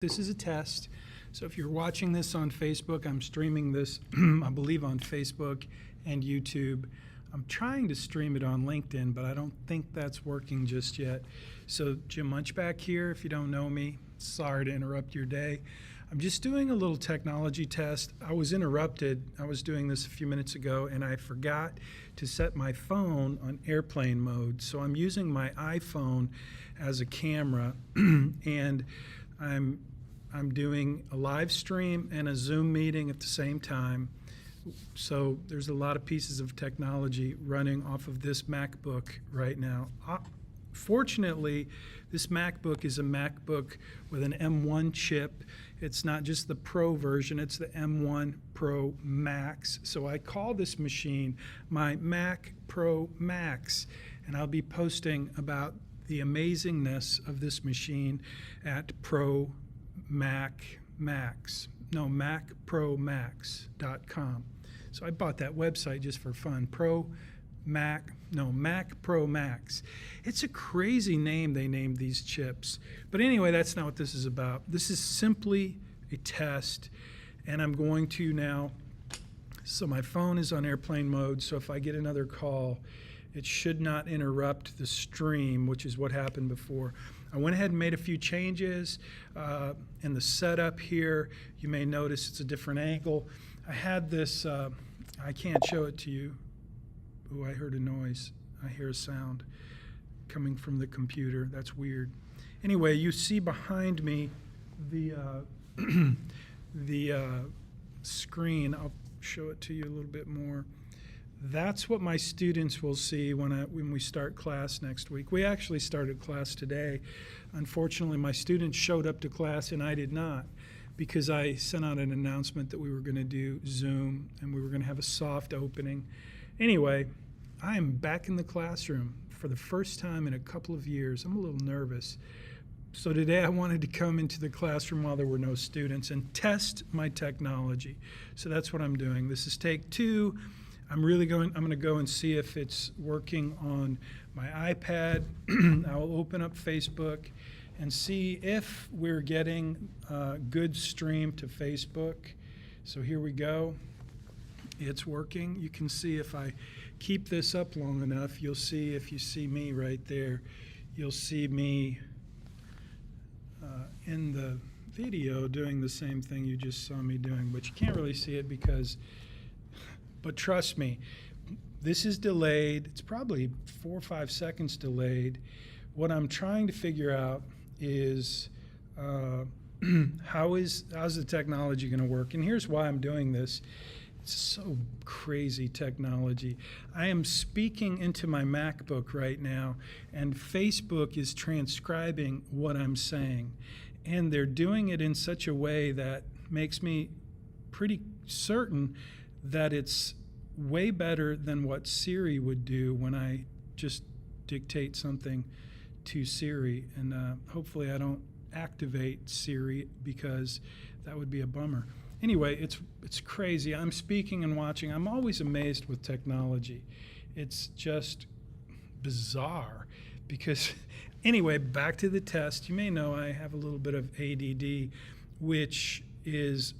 This is a test. So if you're watching this on Facebook, I'm streaming this, I believe, on Facebook and YouTube. I'm trying to stream it on LinkedIn, but I don't think that's working just yet. So Jim Munchback here. If you don't know me, sorry to interrupt your day. I'm just doing a little technology test. I was interrupted. I was doing this a few minutes ago, and I forgot to set my phone on airplane mode. So I'm using my iPhone as a camera, and I'm doing a live stream and a Zoom meeting at the same time. So there's a lot of pieces of technology running off of this MacBook right now. Fortunately, this MacBook is a MacBook with an M1 chip. It's not just the Pro version, it's the M1 Pro Max. So I call this machine my Mac Pro Max, and I'll be posting about the amazingness of this machine at macpromax.com. So I bought that website just for fun. Mac Pro Max. It's a crazy name they named these chips. But anyway, that's not what this is about. This is simply a test, and I'm going to now, so my phone is on airplane mode, so if I get another call, it should not interrupt the stream, which is what happened before. I went ahead and made a few changes in the setup here. You may notice it's a different angle. I had this, I can't show it to you. Ooh, I heard a noise. I hear a sound coming from the computer. That's weird. Anyway, you see behind me the screen. I'll show it to you a little bit more. That's what my students will see when we start class next week. We actually started class today. Unfortunately, my students showed up to class and I did not, because I sent out an announcement that we were going to do Zoom and we were going to have a soft opening. Anyway, I am back in the classroom for the first time in a couple of years. I'm a little nervous. So today I wanted to come into the classroom while there were no students and test my technology. So that's what I'm doing. This is take 2. I'm going to go and see if it's working on my iPad. I'll open up Facebook and see if we're getting a good stream to Facebook. So here we go. It's working. You can see if I keep this up long enough, you'll see, if you see me right there, you'll see me in the video doing the same thing you just saw me doing, but you can't really see it but trust me, this is delayed. It's probably 4 or 5 seconds delayed. What I'm trying to figure out is how's the technology going to work? And here's why I'm doing this. It's so crazy technology. I am speaking into my MacBook right now, and Facebook is transcribing what I'm saying. And they're doing it in such a way that makes me pretty certain that it's way better than what Siri would do when I just dictate something to Siri. And hopefully I don't activate Siri, because that would be a bummer. Anyway, it's crazy. I'm speaking and watching. I'm always amazed with technology. It's just bizarre because, anyway, back to the test. You may know I have a little bit of ADD, which is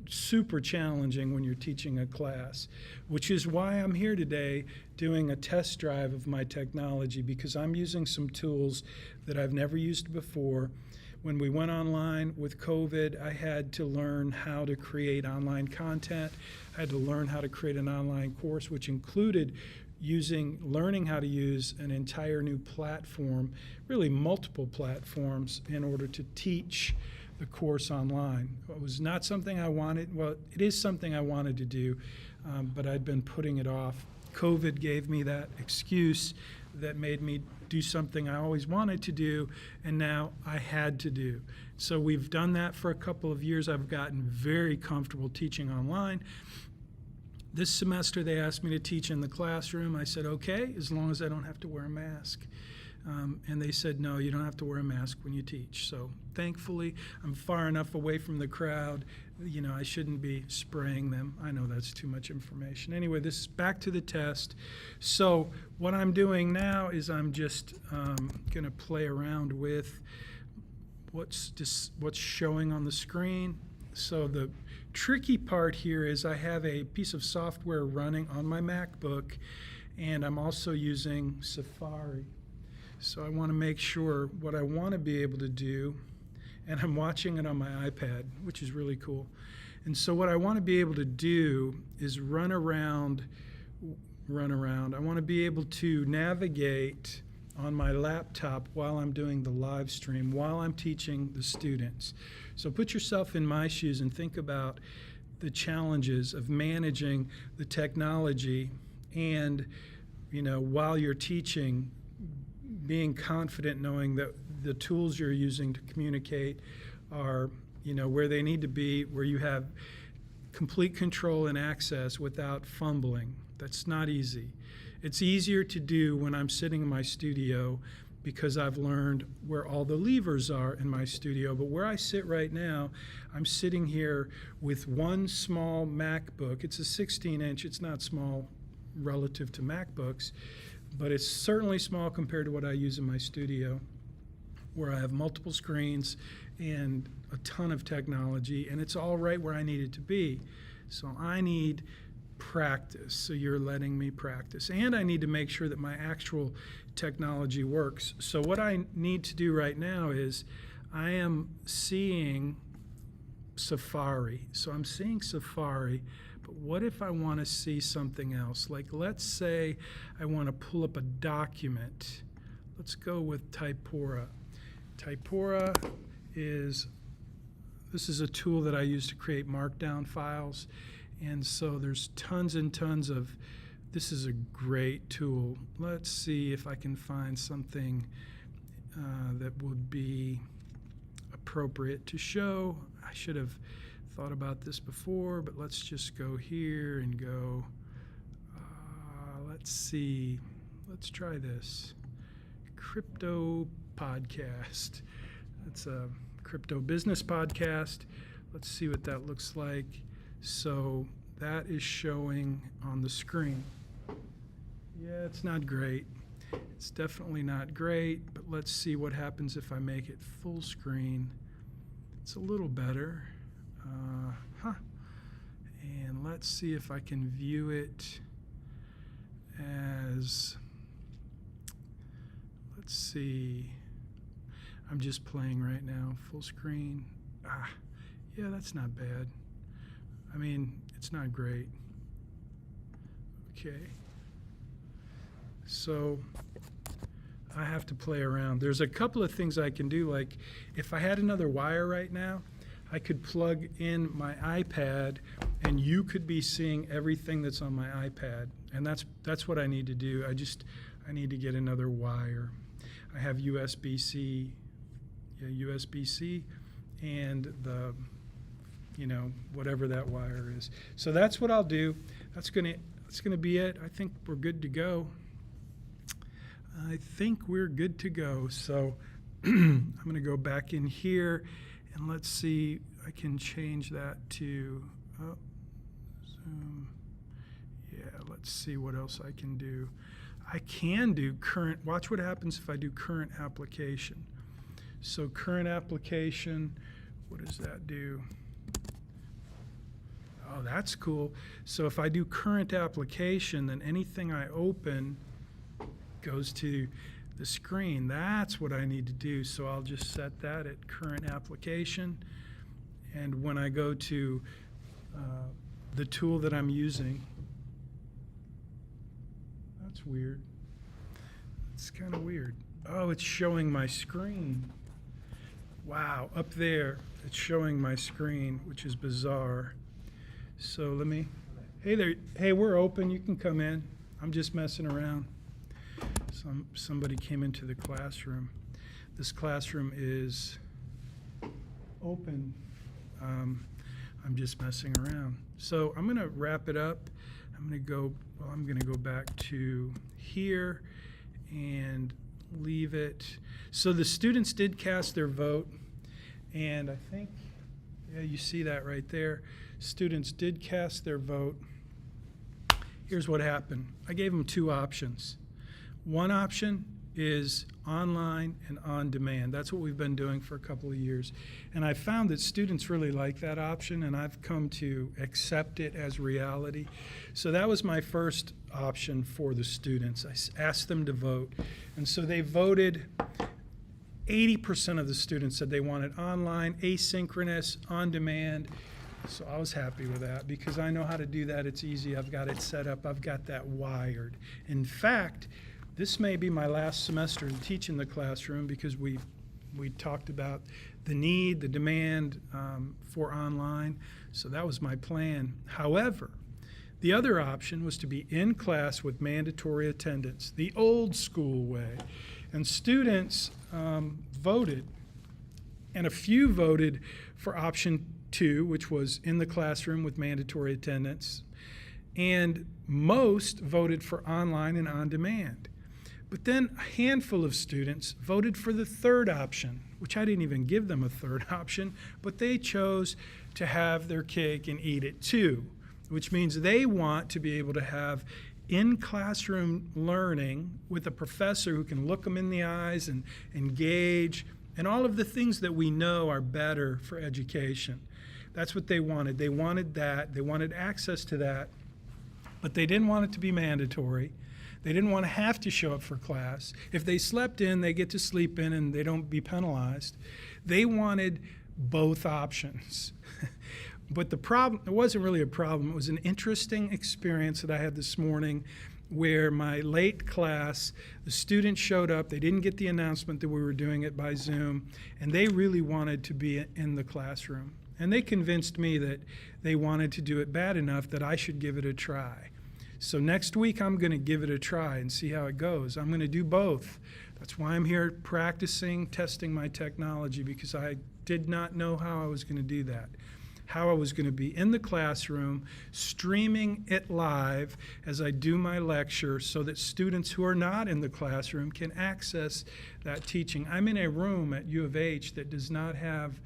super challenging when you're teaching a class, which is why I'm here today doing a test drive of my technology, because I'm using some tools that I've never used before. When we went online with COVID, I had to learn how to create online content. I had to learn how to create an online course, which included learning how to use an entire new platform, really multiple platforms, in order to teach the course online. It was not something I wanted. Well, it is something I wanted to do, but I'd been putting it off. COVID gave me that excuse that made me do something I always wanted to do, and now I had to do. So we've done that for a couple of years. I've gotten very comfortable teaching online. This semester they asked me to teach in the classroom. I said, okay, as long as I don't have to wear a mask. And they said, no, you don't have to wear a mask when you teach. So thankfully, I'm far enough away from the crowd. You know, I shouldn't be spraying them. I know that's too much information. Anyway, this is back to the test. So what I'm doing now is I'm just going to play around with what's showing on the screen. So the tricky part here is I have a piece of software running on my MacBook, and I'm also using Safari. So I want to make sure what I want to be able to do, and I'm watching it on my iPad, which is really cool. And so what I want to be able to do is run around. I want to be able to navigate on my laptop while I'm doing the live stream, while I'm teaching the students. So put yourself in my shoes and think about the challenges of managing the technology and, while you're teaching, being confident knowing that the tools you're using to communicate are, where they need to be, where you have complete control and access without fumbling. That's not easy. It's easier to do when I'm sitting in my studio because I've learned where all the levers are in my studio. But where I sit right now, I'm sitting here with one small MacBook. It's a 16-inch. It's not small relative to MacBooks, but it's certainly small compared to what I use in my studio, where I have multiple screens and a ton of technology, and it's all right where I need it to be. So I need practice. So you're letting me practice. And I need to make sure that my actual technology works. So what I need to do right now is I am seeing Safari. So I'm seeing Safari, but what if I want to see something else? Like, let's say I want to pull up a document. Let's go with Typora. Typora this is a tool that I use to create markdown files. And so there's tons and tons of, this is a great tool. Let's see if I can find something that would be appropriate to show. I should have thought about this before, but let's just go here and go, let's see, let's try this. Crypto podcast. It's a crypto business podcast. Let's see what that looks like. So that is showing on the screen. Yeah, it's not great. It's definitely not great, but let's see what happens if I make it full screen. It's a little better. And let's see if I can view it as, let's see. I'm just playing right now, full screen. Yeah, that's not bad. I mean, it's not great. Okay. So I have to play around. There's a couple of things I can do. Like if I had another wire right now, I could plug in my iPad and you could be seeing everything that's on my iPad. And that's what I need to do. I need to get another wire. I have USB-C, and the, whatever that wire is. So that's what I'll do. That's gonna be it. I think we're good to go. So I'm gonna go back in here and let's see. I can change that to zoom. Yeah, let's see what else I can do. I can do current. Watch what happens if I do current application. So current application, what does that do? Oh, that's cool. So if I do current application, then anything I open goes to the screen. That's what I need to do. So I'll just set that at current application. And when I go to the tool that I'm using, that's weird. It's kind of weird. Oh, it's showing my screen. Wow, up there, it's showing my screen, which is bizarre. So let me, hey there, hey, we're open, you can come in. I'm just messing around. Somebody came into the classroom. This classroom is open. I'm just messing around. So I'm gonna wrap it up. I'm gonna go back to here and leave it. So the students did cast their vote, and I think, yeah, you see that right there. Students did cast their vote. Here's what happened. I gave them two options. One option is online and on demand. That's what we've been doing for a couple of years. And I found that students really like that option, and I've come to accept it as reality. So that was my first option for the students. I asked them to vote. And so they voted. 80% of the students said they wanted online, asynchronous, on demand. So I was happy with that because I know how to do that. It's easy. I've got it set up. I've got that wired. In fact, this may be my last semester to teach in the classroom because we talked about the need, the demand for online. So that was my plan. However, the other option was to be in class with mandatory attendance, the old school way. And students voted, and a few voted for option 2, which was in the classroom with mandatory attendance, and most voted for online and on demand. But then a handful of students voted for the third option, which I didn't even give them a third option, but they chose to have their cake and eat it too, which means they want to be able to have in-classroom learning with a professor who can look them in the eyes and engage, and all of the things that we know are better for education. That's what they wanted. They wanted that. They wanted access to that, but they didn't want it to be mandatory. They didn't want to have to show up for class. If they slept in, they get to sleep in and they don't be penalized. They wanted both options. But the problem, it wasn't really a problem. It was an interesting experience that I had this morning where my late class, the students showed up. They didn't get the announcement that we were doing it by Zoom, and they really wanted to be in the classroom. And they convinced me that they wanted to do it bad enough that I should give it a try. So next week, I'm going to give it a try and see how it goes. I'm going to do both. That's why I'm here practicing, testing my technology, because I did not know how I was going to do that. How I was going to be in the classroom, streaming it live as I do my lecture so that students who are not in the classroom can access that teaching. I'm in a room at U of H that does not have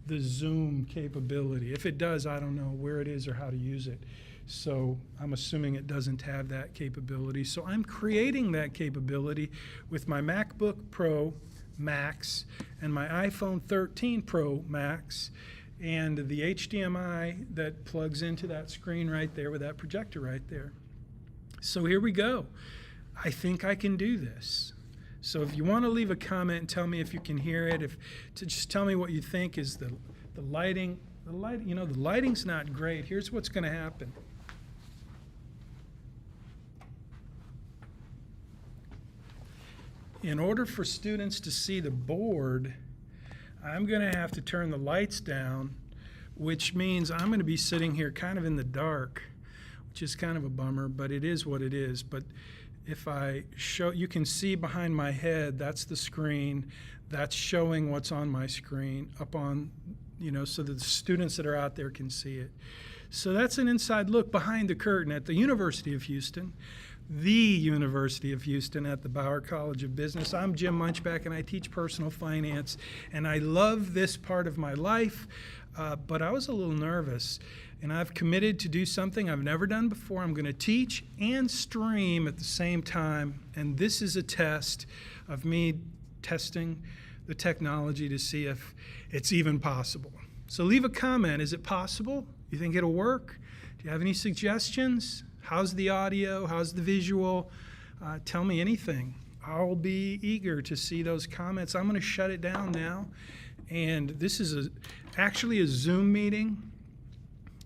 the Zoom capability. If it does, I don't know where it is or how to use it. So I'm assuming it doesn't have that capability. So I'm creating that capability with my MacBook Pro Max and my iPhone 13 Pro Max and the HDMI that plugs into that screen right there with that projector right there. So here we go. I think I can do this. So if you want to leave a comment and tell me if you can hear it, just tell me what you think. Is the lighting, you know, the lighting's not great. Here's what's going to happen. In order for students to see the board, I'm going to have to turn the lights down, which means I'm going to be sitting here kind of in the dark, which is kind of a bummer, but it is what it is. But if I show, you can see behind my head, that's the screen. That's showing what's on my screen up on, you know, so that the students that are out there can see it. So that's an inside look behind the curtain at the University of Houston. The University of Houston at the Bauer College of Business. I'm Jim Munchback, and I teach personal finance, and I love this part of my life, but I was a little nervous, and I've committed to do something I've never done before. I'm going to teach and stream at the same time, and this is a test of me testing the technology to see if it's even possible. So leave a comment. Is it possible? You think it'll work? Do you have any suggestions? How's the audio? How's the visual? Tell me anything. I'll be eager to see those comments. I'm going to shut it down now. And this is actually a Zoom meeting.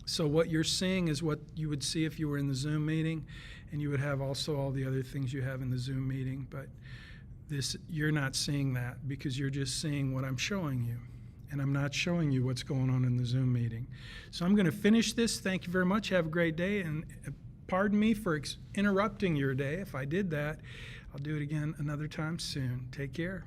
So what you're seeing is what you would see if you were in the Zoom meeting. And you would have also all the other things you have in the Zoom meeting. But you're not seeing that because you're just seeing what I'm showing you. And I'm not showing you what's going on in the Zoom meeting. So I'm going to finish this. Thank you very much. Have a great day. And pardon me for interrupting your day. If I did that, I'll do it again another time soon. Take care.